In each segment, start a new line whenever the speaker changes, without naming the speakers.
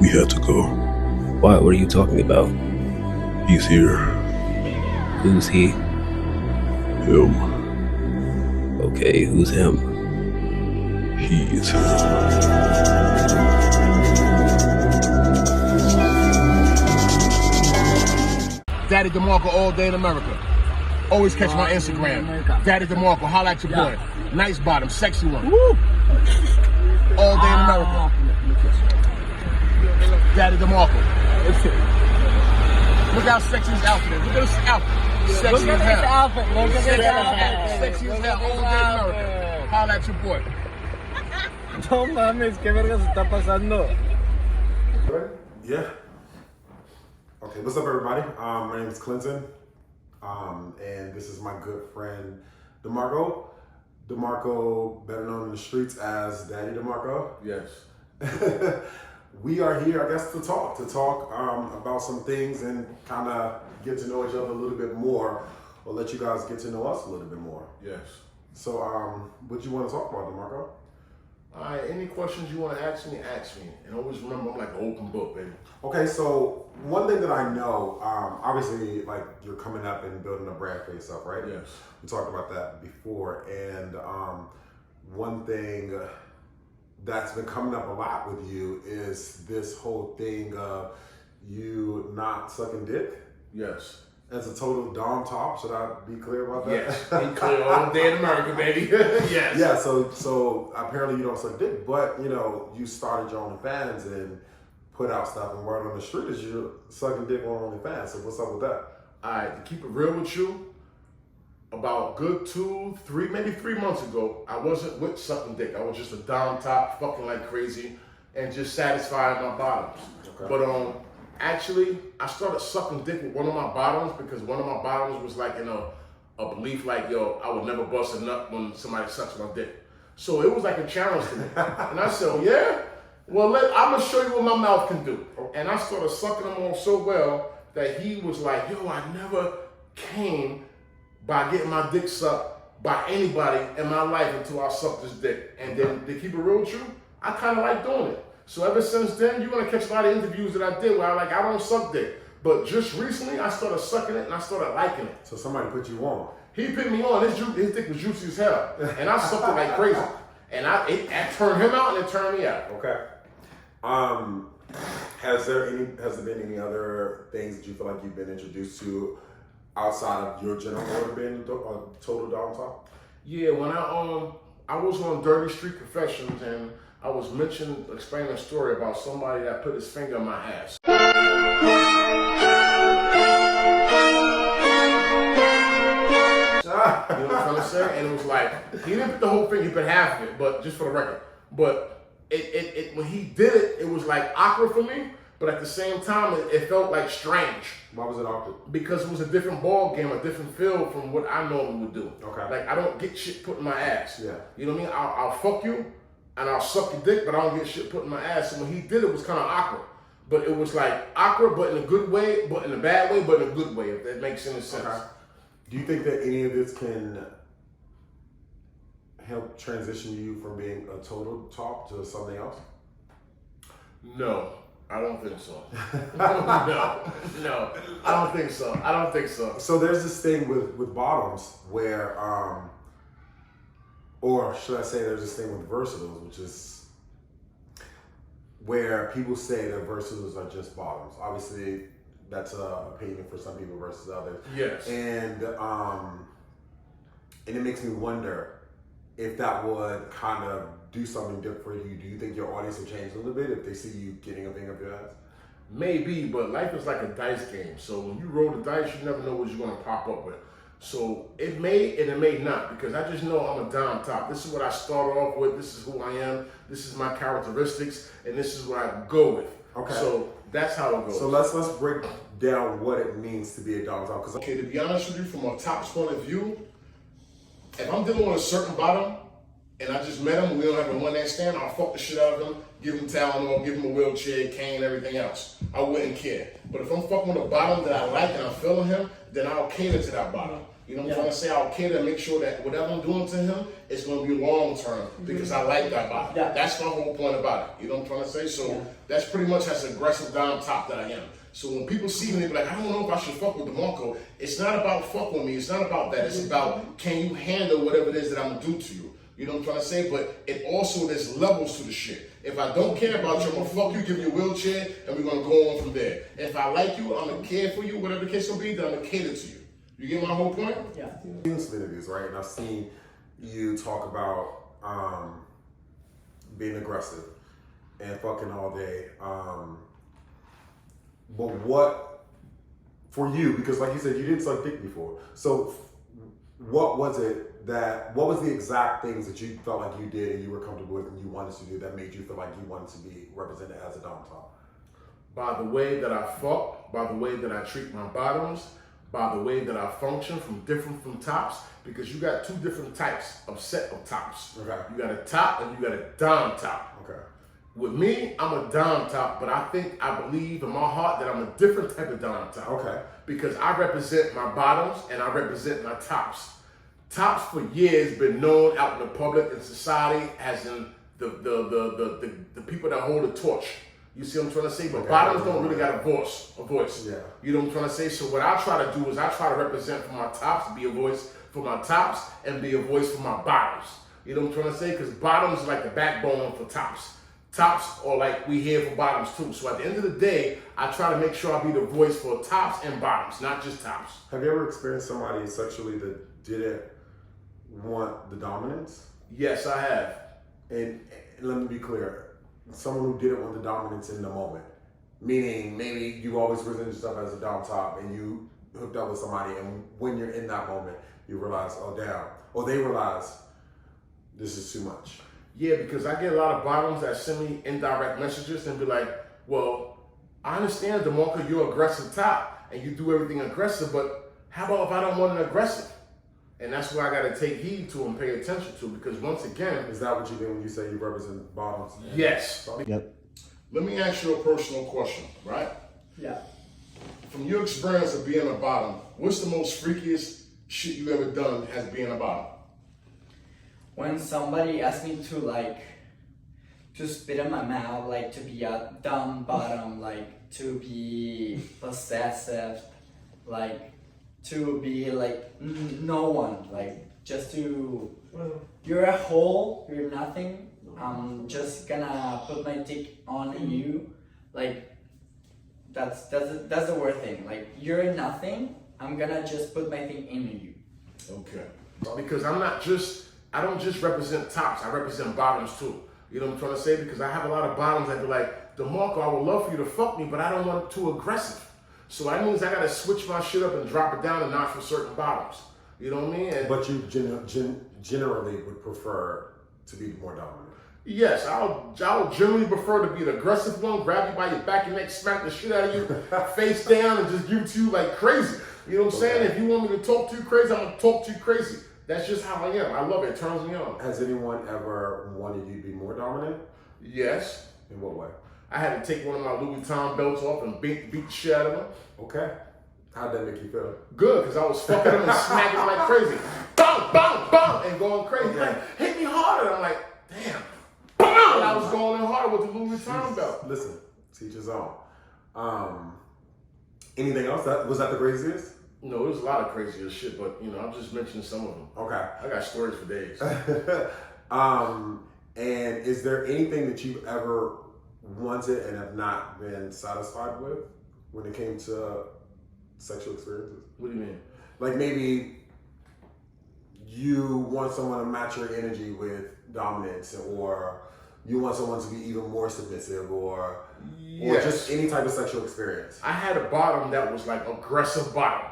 We had to go.
What are you talking about?
He's here.
Who's he?
Him.
Okay, who's him?
He's him.
Daddy DeMarco all day in America. Always catch my Instagram. Daddy DeMarco, holla at your boy. Nice bottom, sexy one. Woo. All day in America. Daddy DeMarco. Look how sexy his outfit is. Look at this outfit. Sexy as hell. Sexy as hell. All day in America. Holla at your boy.
No mames, qué verga se está pasando.
Yeah. Okay, what's up, everybody? My name is Clinton, and this is my good friend DeMarco. DeMarco, better known in the streets as Daddy DeMarco.
Yes.
We are here, I guess, to talk about some things and kind of get to know each other a little bit more, or let you guys get to know us a little bit more.
Yes.
So, what do you want to talk about, DeMarco?
All right, any questions you want to ask me. And always remember, I'm like an open book, baby.
Okay, so one thing that I know, obviously, like, you're coming up and building a brand for yourself, right?
Yes.
We talked about that before, and one thing that's been coming up a lot with you is this whole thing of you not sucking dick.
Yes.
As a total dom top, should I be clear about that?
Yes. Be clear all day in America, baby. Yes.
Yeah, so apparently you don't suck dick, but you started your OnlyFans and put out stuff, and word on the street is you're sucking dick on OnlyFans. So what's up with that?
All right, to keep it real with you, about good 2, 3, maybe 3 months ago, I wasn't with sucking dick. I was just a down top, fucking like crazy, and just satisfying my bottoms.
Okay.
But actually, I started sucking dick with one of my bottoms because one of my bottoms was like in a belief like, yo, I would never bust a nut when somebody sucks my dick. So it was like a challenge to me. And I said, yeah? Well, I'm going to show you what my mouth can do. And I started sucking him on so well that he was like, yo, I never came by getting my dick sucked by anybody in my life until I sucked his dick. And then to keep it real with you, I kind of like doing it. So ever since then, you're gonna catch a lot of interviews that I did where I don't suck dick. But just recently, I started sucking it and I started liking it.
So somebody put you on.
He put me on. His dick was juicy as hell, and I sucked it like crazy. And it turned him out and it turned me out.
Okay. Has there been any other things that you feel like you've been introduced to outside of your general order being a total dom top?
Yeah, when I was on Dirty Street Confessions and I was explaining a story about somebody that put his finger in my ass. You know what I'm trying to say? And it was like, he didn't put the whole thing, he put half of it, but just for the record. But when he did it, it was like awkward for me, but at the same time, it felt like strange.
Why was it awkward?
Because it was a different ball game, a different feel from what I normally would do.
Okay.
Like, I don't get shit put in my ass.
Yeah.
You know what I mean? I'll fuck you, and I'll suck your dick, but I don't get shit put in my ass. And when he did it, was kind of awkward. But it was like awkward, but in a good way, but in a bad way, but in a good way, if that makes any sense.
Okay. Do you think that any of this can help transition you from being a total top to something else?
No, I don't think so. No, I don't think so. I don't think so.
So there's this thing with bottoms where, or should I say there's this thing with versatiles, which is where people say that versatiles are just bottoms. Obviously, that's an opinion for some people versus others.
Yes.
And it makes me wonder if that would kind of do something different for you. Do you think your audience will change a little bit if they see you getting a thing up your ass?
Maybe, but life is like a dice game. So when you roll the dice, you never know what you're going to pop up with. So it may and it may not, because I just know I'm a down top. This is what I start off with. This is who I am. This is my characteristics, and this is what I go with.
Okay.
So that's how it goes.
So let's break down what it means to be a dom top.
Okay, to be honest with you, from a top's point of view, if I'm dealing with a certain bottom, and I just met him, we don't have a one-night stand, I'll fuck the shit out of him, give him Tylenol, give him a wheelchair, cane, everything else. I wouldn't care. But if I'm fucking with a bottom that I like and I'm feeling him, then I'll cater to that bottom. You know what I'm trying to say? I'll cater and make sure that whatever I'm doing to him is going to be long term because I like that body.
Yeah.
That's my whole point about it. You know what I'm trying to say? So that's pretty much as aggressive down top that I am. So when people see me, they be like, I don't know if I should fuck with DeMarco. It's not about fuck with me. It's not about that. It's about can you handle whatever it is that I'm going to do to you. You know what I'm trying to say? But it also, there's levels to the shit. If I don't care about you, I'm going to fuck you, give you a wheelchair, and we're going to go on from there. If I like you, I'm going to care for you, whatever the case will be, then I'm going to cater to you. You get my whole point?
Yeah.
I've seen some interviews, right? And I've seen you talk about being aggressive and fucking all day. But what, for you, because like you said, you didn't suck dick before. So what was the exact things that you felt like you did and you were comfortable with and you wanted to do that made you feel like you wanted to be represented as a dom top?
By the way that I fuck, by the way that I treat my bottoms, by the way that I function different from tops, because you got two different types of set of tops.
Okay.
You got a top and you got a dom top.
Okay.
With me, I'm a dom top, but I believe in my heart that I'm a different type of dom top.
Okay.
Because I represent my bottoms and I represent my tops. Tops for years been known out in the public and society as in the people that hold the torch. You see what I'm trying to say? But
Okay.
bottoms don't really got a voice.
Yeah.
You know what I'm trying to say? So what I try to do is I try to represent for my tops, be a voice for my tops, and be a voice for my bottoms. You know what I'm trying to say? Because bottoms are like the backbone for tops. Tops are like we here for bottoms too. So at the end of the day, I try to make sure I be the voice for tops and bottoms, not just tops.
Have you ever experienced somebody sexually that didn't want the dominance?
Yes, I have.
And let me be clear, someone who didn't want the dominance in the moment, meaning maybe you always present yourself as a dom top and you hooked up with somebody and when you're in that moment, you realize, oh damn, or they realize this is too much.
Yeah, because I get a lot of bottoms that send me indirect messages and be like, well, I understand, DeMarco, you're aggressive top and you do everything aggressive, but how about if I don't want an aggressive? And that's where I got to take heed to and pay attention to, because once again...
Is that what you mean when you say you represent bottoms?
Yes.
Yep.
Let me ask you a personal question, right?
Yeah.
From your experience of being a bottom, what's the most freakiest shit you ever done as being a bottom?
When somebody asked me to spit in my mouth, like to be a dumb bottom, like to be possessive, like to be like no one, like just to, you're a hole, you're nothing, I'm just gonna put my dick on you, like that's the word thing, like you're nothing, I'm gonna just put my thing in you.
Okay. Because I don't just represent tops, I represent bottoms too. You know what I'm trying to say? Because I have a lot of bottoms that be like, DeMarco, I would love for you to fuck me, but I don't want it too aggressive. So that means I gotta switch my shit up and drop it down a notch for certain bottoms. You know what I mean? And
But you generally would prefer to be more dominant.
yes, I'll generally prefer to be the aggressive one, grab you by your back and neck, smack the shit out of you, face down, and just give it to you like crazy. You know what I'm saying? If you want me to talk to you crazy, I'm gonna talk to you crazy. That's just how I am. I love it. It turns me on.
Has anyone ever wanted you to be more dominant?
Yes.
In what way?
I had to take one of my Louis Vuitton belts off and beat the shit out of him.
Okay. How'd that make you feel?
Good, because I was fucking him and smacking him like crazy. Bang, bang, bang, and going crazy.
Okay.
Like, hit me harder. I'm like, damn. Bang! And I was going in harder with the Louis Vuitton belt.
Listen, teach his own. Anything else? Was that the craziest?
No, there's a lot of crazier shit, but you know, I'm just mentioning some of them.
Okay.
I got stories for days.
And is there anything that you've ever wanted and have not been satisfied with when it came to sexual experiences?
What do you mean?
Like maybe you want someone to match your energy with dominance, or you want someone to be even more submissive, or just any type of sexual experience.
I had a bottom that was like aggressive bottom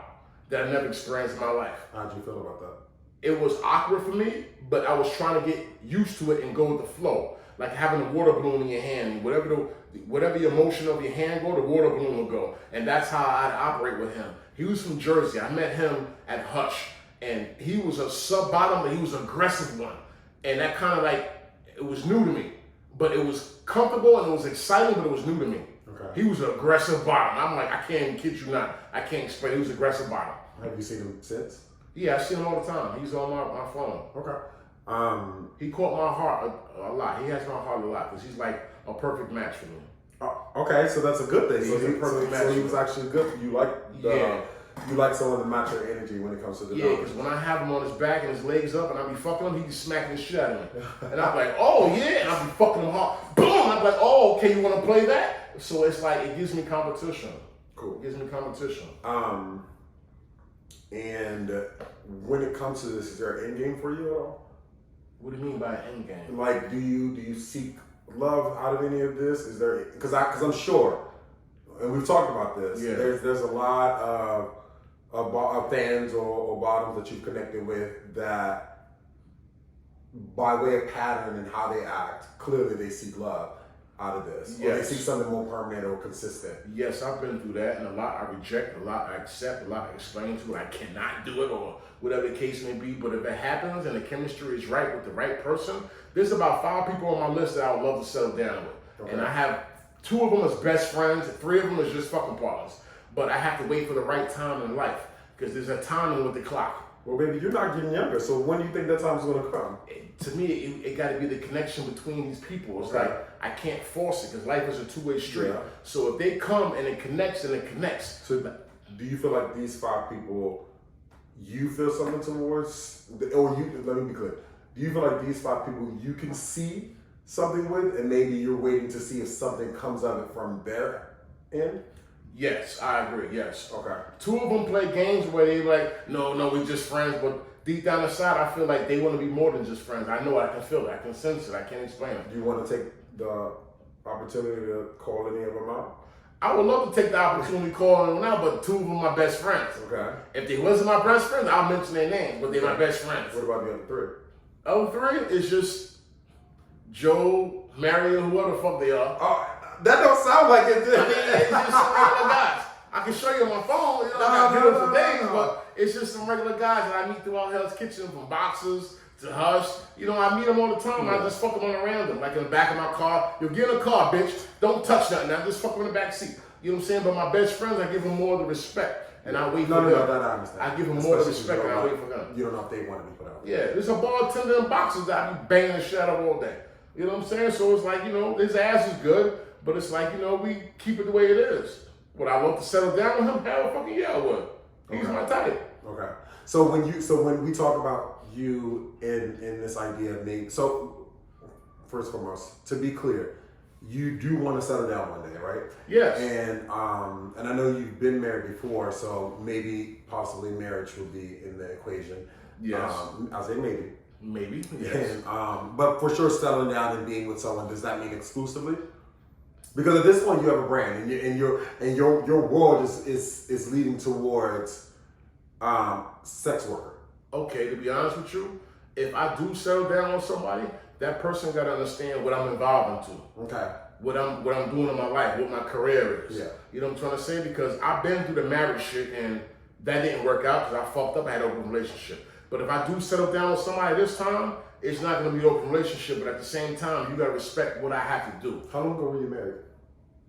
that I never experienced in my life.
How'd you feel about that?
It was awkward for me, but I was trying to get used to it and go with the flow. Like having a water balloon in your hand. Whatever your motion of your hand go, the water balloon will go. And that's how I'd operate with him. He was from Jersey. I met him at Hush. And he was a sub-bottom, but he was an aggressive one. And that kind of like, it was new to me. But it was comfortable and it was exciting, but it was new to me.
Okay.
He was an aggressive bottom. I'm like, I can't kid you not. I can't explain. He was aggressive bottom.
Have you seen him since?
Yeah, I see him all the time. He's on my phone.
Okay.
He caught my heart a lot. He has my heart a lot because he's like a perfect match for me.
Okay, so that's a good thing.
He's a perfect match.
So he was actually good. You like someone to match your energy when it comes to the
Yeah, because when I have him on his back and his legs up and I be fucking him, he be smacking the shit out of me. And I'm like, oh yeah, and I be fucking him hard. Boom! I'm like, oh, okay, you want to play that? So it's like, it gives me competition.
Cool.
It gives me competition.
And when it comes to this, is there an end game for you at all?
What do you mean by an end game?
Like, do you seek love out of any of this? Is there, because I'm sure, and we've talked about this.
Yeah.
There's a lot of fans or bottoms that you've connected with that, by way of pattern and how they act, clearly they seek love out of this. Or they seek something more permanent or consistent.
Yes, I've been through that, and a lot I reject, a lot I accept, a lot I explain to. I cannot do it, or whatever the case may be. But if it happens and the chemistry is right with the right person, there's about 5 people on my list that I would love to settle down with. Okay. And I have 2 of them as best friends, 3 of them as just fucking partners. But I have to wait for the right time in life, because there's a timing with the clock.
Well, baby, you're not getting younger, so when do you think that time's going to come?
To me, it got to be the connection between these people. It's like, I can't force it, because life is a 2-way street. Yeah. So if they come and it connects, then it connects.
So do you feel like these 5 people, you feel something towards, or let me be clear, do you feel like these 5 people you can see something with, and maybe you're waiting to see if something comes of it from their end?
Yes, I agree, yes.
Okay.
2 of them play games where they like, no, we just friends, but deep down inside, I feel like they want to be more than just friends. I know I can feel it, I can sense it, I can't explain it.
Do you want to take the opportunity to call any of them out?
I would love to take the opportunity to call them out, but 2 of them are my best friends.
Okay.
If they wasn't my best friends, I'll mention their names, but they're my best friends.
What about the other 3?
Other 3 is just Joe, Mario, whoever the fuck they are.
Oh, that don't sound like it.
I mean, it's just some regular guys. I can show you on my phone, you know, I got beautiful days, but it's just some regular guys that I meet throughout Hell's Kitchen, from boxers to Hush. You know, I meet them all the time. I just fuck them on around them, like in the back of my car. You'll get in a car, bitch. Don't touch nothing. I just fuck them in the back seat. You know what I'm saying? But my best friends, I give them more of the respect, and I wait for them.
No, I understand.
I give them more of the respect, and I wait for them.
You don't know if they want to be put out.
Yeah, there's a bartender and boxers that I be banging the shit out of all day. You know what I'm saying? So it's like, you know, his ass is good, but it's like, you know, we keep it the way it is. Would I love to settle down with him? Hell fucking yeah, I would. He's my type.
Okay. So when we talk about you in this idea of maybe, so first and foremost, to be clear, you do want to settle down one day, right?
Yes.
And I know you've been married before, so maybe possibly marriage will be in the equation.
Yes.
I'll say maybe.
Maybe. Yes.
And, but for sure, settling down and being with someone, does that mean exclusively? Because at this point, you have a brand, and your world is leading towards sex worker.
Okay, to be honest with you, if I do settle down on somebody, that person got to understand what I'm involved into.
Okay.
What I'm doing in my life, what my career is.
Yeah.
You know what I'm trying to say? Because I've been through the marriage shit, and that didn't work out because I fucked up. I had an open relationship. But if I do settle down with somebody this time, it's not going to be an open relationship. But at the same time, you got to respect what I have to do.
How long ago were you married?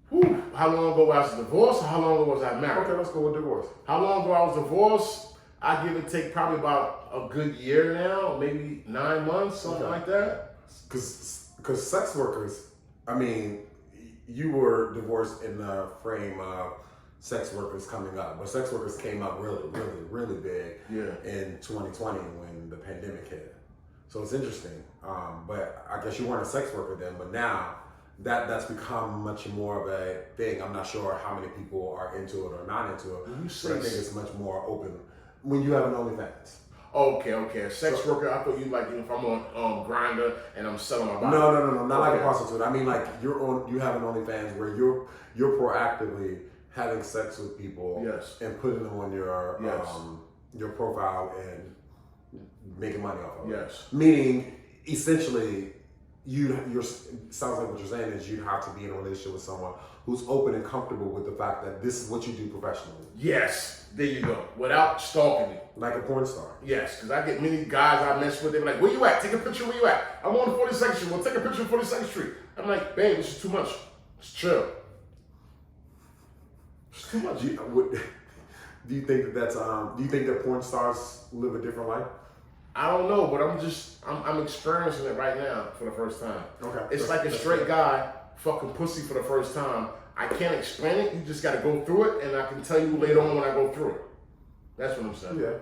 Whew. How long ago was I divorced, or how long ago was I married?
Okay, let's go with divorce.
How long ago I was divorced? I give it take probably about a good year now, maybe 9 months, something like that.
Because sex workers, I mean, you were divorced in the frame of sex workers coming up, but sex workers came up really, really, really big in 2020 when the pandemic hit. So it's interesting. But I guess you weren't a sex worker then, but now that's become much more of a thing. I'm not sure how many people are into it or not into it, but I think it's much more open when you have an OnlyFans.
Okay. A sex worker, I thought you like, if I'm on Grindr and I'm selling my body.
No, not like a prostitute. I mean, like you have an OnlyFans where you're proactively having sex with people and putting them on your profile and making money off of it.
Yes.
Meaning, essentially, sounds like what you're saying is you'd have to be in a relationship with someone who's open and comfortable with the fact that this is what you do professionally.
Yes, there you go. Without stalking me.
Like a porn star.
Yes, because I get many guys I mess with, they're like, where you at? Take a picture where you at. I'm on 42nd Street. Well, take a picture of 42nd Street. I'm like, babe, this is too much. It's chill. It's too much.
Do you think do you think that porn stars live a different life?
I don't know, but I'm experiencing it right now for the first time.
Okay.
It's like a straight guy fucking pussy for the first time. I can't explain it. You just got to go through it, and I can tell you later on when I go through it. That's what I'm saying.
Yeah.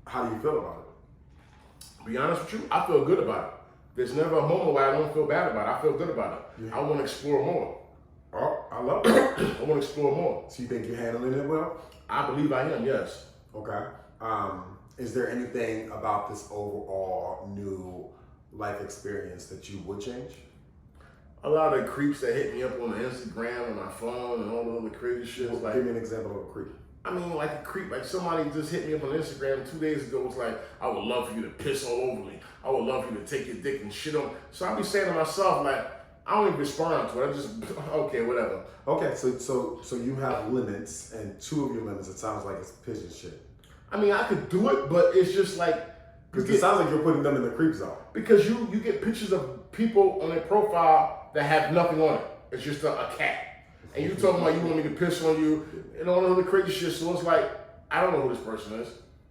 How do you feel about it?
Be honest with you, I feel good about it. There's never a moment where I don't feel bad about it. I feel good about it.
Yeah.
I want to explore more.
Oh, I love it.
I want to explore more.
So you think you're handling it well?
I believe I am, yes.
Okay. Is there anything about this overall new life experience that you would change?
A lot of the creeps that hit me up on the Instagram and my phone and all the other crazy shit.
Well,
Like,
give me an example of a creep.
I mean, like a creep. Like somebody just hit me up on Instagram 2 days ago. Was like, I would love for you to piss all over me. I would love for you to take your dick and shit on. So I be saying to myself, like, I don't even respond to it. I just, okay, whatever.
Okay, so you have limits, and two of your limits, it sounds like it's pigeon shit.
I mean, I could do it, but it's just like,
Because it sounds like you're putting them in the creep zone.
because you get pictures of people on their profile that have nothing on it. It's just a cat. And you talking about you want me to piss on you and all the other crazy shit. So it's like, I don't know who this person is.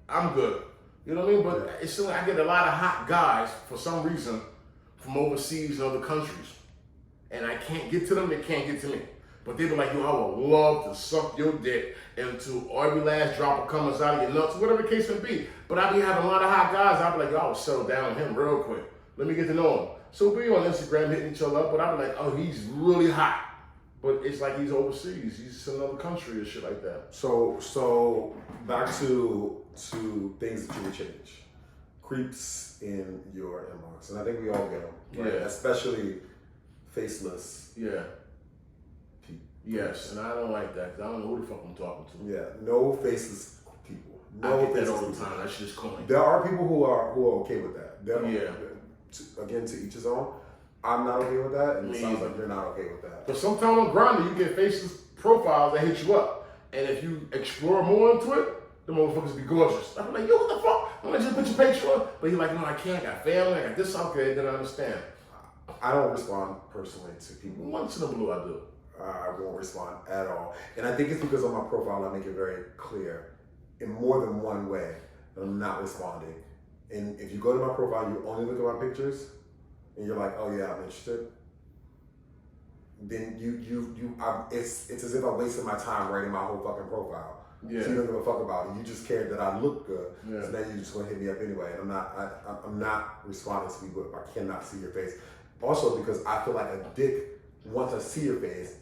I'm good. You know what I mean? But it's still, I get a lot of hot guys for some reason from overseas and other countries. And I can't get to them, they can't get to me. But they be like, yo, I would love to suck your dick into every last drop of comes out of your nuts, whatever the case may be. But I be having a lot of hot guys, I be like, yo, I will settle down with him real quick. Let me get to know him. So we on Instagram hitting each other up, but I be like, oh, he's really hot. But it's like he's overseas, he's in another country or shit like that.
So back to things that you would change. Creeps in your inbox, and I think we all get them, right?
Yeah.
Especially faceless.
Yeah. Yes, and I don't like that, because I don't know who the fuck I'm talking to.
Yeah, no faceless people. No
I get that
faceless
all the
people.
time, that's just corny.
There are people who are okay with that.
Yeah.
Again, to each his own. I'm not okay with that, and
Me
it sounds
either.
like you're not okay with that.
But sometimes on Grindr, you get faceless profiles that hit you up. And if you explore more into it, the motherfuckers be gorgeous. I'm like, yo, what the fuck? I'm gonna just put your picture on. But you're like, no, I can't. I got family. I got this. Okay, then I understand.
I don't respond personally to people.
Once in a blue, I do.
I won't respond at all. And I think it's because on my profile, I make it very clear in more than one way that I'm not responding. And if you go to my profile, you only look at my pictures, and you're like, oh yeah, I'm interested. Then it's as if I wasted my time writing my whole fucking profile.
Yeah.
So you don't give a fuck about it. You just cared that I look good.
Yeah.
So then you just gonna hit me up anyway. And I'm not responding to people if I cannot see your face. Also because I feel like a dick wants to see your face,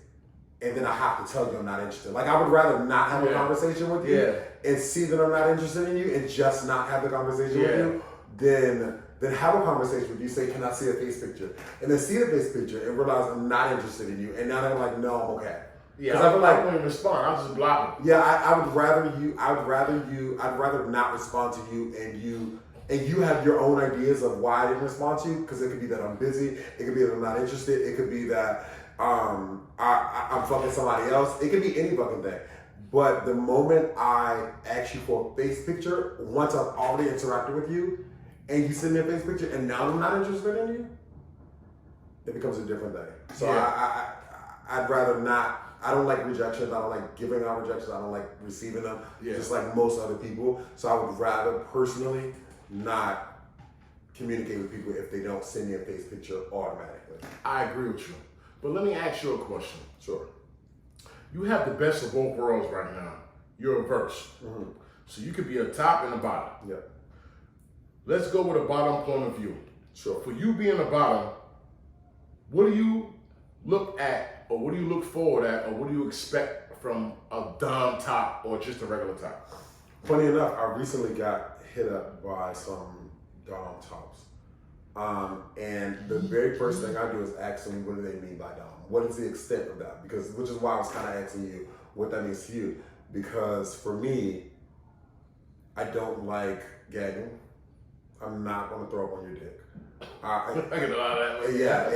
and then I have to tell you I'm not interested. Like I would rather not have a conversation with you and see that I'm not interested in you and just not have the conversation with you than have a conversation with you, say, can I see a face picture? And then see the face picture and realize I'm not interested in you. And now they're like, no, I'm okay.
Yeah,
I feel like
I won't even respond. I'll just block them.
yeah, I would I'd rather not respond to you and you have your own ideas of why I didn't respond to you, because it could be that I'm busy, it could be that I'm not interested, it could be that I'm fucking somebody else, it could be any fucking thing. But the moment I ask you for a face picture, once I've already interacted with you, and you send me a face picture, and now I'm not interested in you, it becomes a different thing. So I'd rather not. I don't like rejections. I don't like giving out rejections. I don't like receiving them, just like most other people. So I would rather personally not communicate with people if they don't send me a face picture automatically.
I agree with you. But let me ask you a question.
Sure.
You have the best of both worlds right now. You're a verse.
Mm-hmm.
So you could be a top and a bottom.
Yeah.
Let's go with a bottom point of view.
Sure.
For you being a bottom, what do you look at, or what do you look forward at, or what do you expect from a dom top or just a regular top?
Funny enough, I recently got hit up by some dom tops. And the very first thing I do is ask them, what do they mean by dom? What is the extent of that? Which is why I was kind of asking you what that means to you. Because for me, I don't like gagging. I'm not going to throw up on your dick.
I get a lot of that.
Yeah,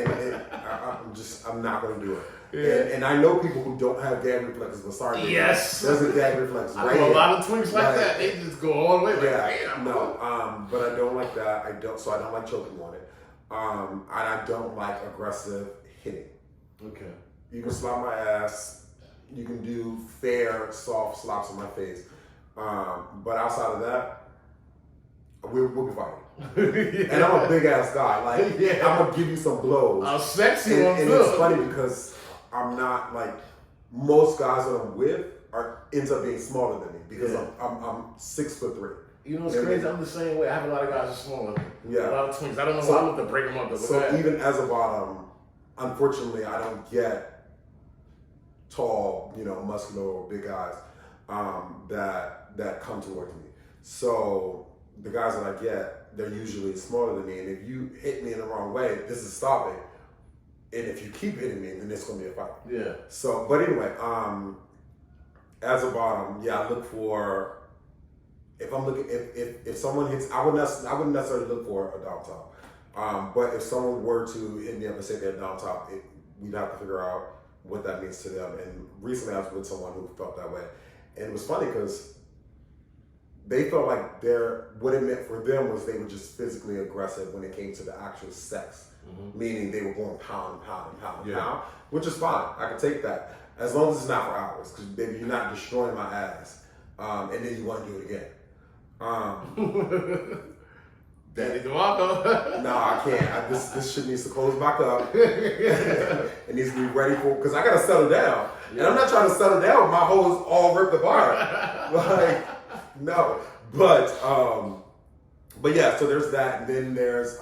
I'm not going to do it. Yeah. And I know people who don't have gag reflexes, but sorry,
yes,
there's a gag reflex.
I know a lot of twinks like that. They just go all the way. Like,
yeah, no, but I don't like that. I don't like choking on it. And I don't like aggressive hitting.
Okay.
You can slap my ass You can do fair, soft slaps on my face. But outside of that, we'll be fighting. And I'm a big ass guy. Like, I'm gonna give you some blows.
I'm sexy
and,
on
and
film.
it's funny because I'm not like most guys that I'm with ends up being smaller than me because I'm 6'3".
You know what's crazy? I'm the same way. I have a lot of guys who are smaller than me.
Yeah.
A lot of twins. I don't know why I look to break them up though.
So even as a bottom, unfortunately, I don't get tall, muscular or big guys that come towards me. So the guys that I get, they're usually smaller than me, and if you hit me in the wrong way, this is stopping. And if you keep hitting me, then it's gonna be a fight.
Yeah.
So, but anyway, as a bottom, I look for. If I'm looking, if someone hits, I wouldn't necessarily look for a down top. But if someone were to hit me up and say they're down top, we'd have to figure out what that means to them. And recently, I was with someone who felt that way, and it was funny because they felt like what it meant for them was they were just physically aggressive when it came to the actual sex. Meaning they were going pound, pound, which is fine. I can take that as long as it's not for hours, because baby, you're not destroying my ass, and then you want to do it again.
Daddy DeMarco.
No, I can't. This shit needs to close back up. It needs to be ready for, because I gotta settle down, and I'm not trying to settle down with my hose all ripped apart. Like, no, but yeah. So there's that, and then there's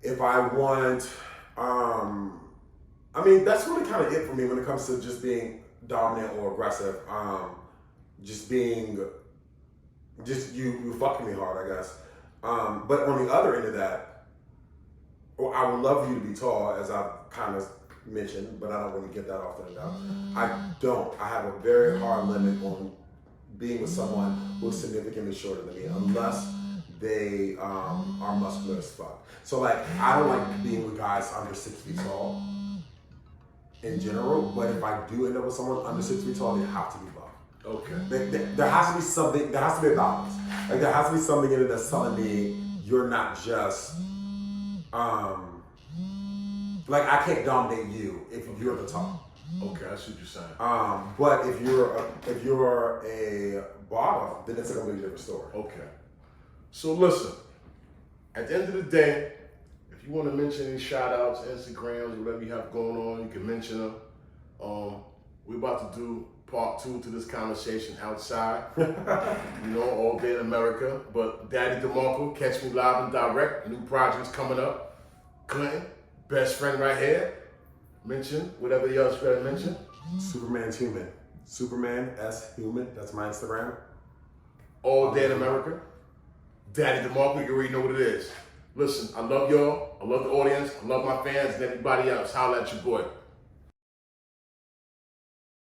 if I want, I mean, that's really kind of it for me when it comes to just being dominant or aggressive. Just being, you fucking me hard, I guess. But on the other end of that, I would love you to be tall, as I've kind of mentioned, but I don't really get that often enough. I have a very hard limit on being with someone who's significantly shorter than me, unless they are muscular as fuck. So like, I don't like being with guys under 6 feet tall in general, but if I do end up with someone under 6 feet tall, they have to be buff.
Okay.
There has to be something, there has to be a balance. Like, there has to be something in it that's telling me you're not just, like, I can't dominate you if you're the top.
Okay, I see what you're saying.
But if you're a bottom, then it's a completely different story.
Okay. So listen, at the end of the day, if you want to mention any shout outs, Instagrams, whatever you have going on, you can mention them. We're about to do part 2 to this conversation outside, all day in America. But Daddy DeMarco, catch me live and direct. New projects coming up. Clinton, best friend right here. Mention whatever else you gotta mention.
Superman's human. Superman S human. That's my Instagram.
All day in America. Daddy DeMarco, you already know what it is. Listen, I love y'all. I love the audience. I love my fans and everybody else. Holla at your boy.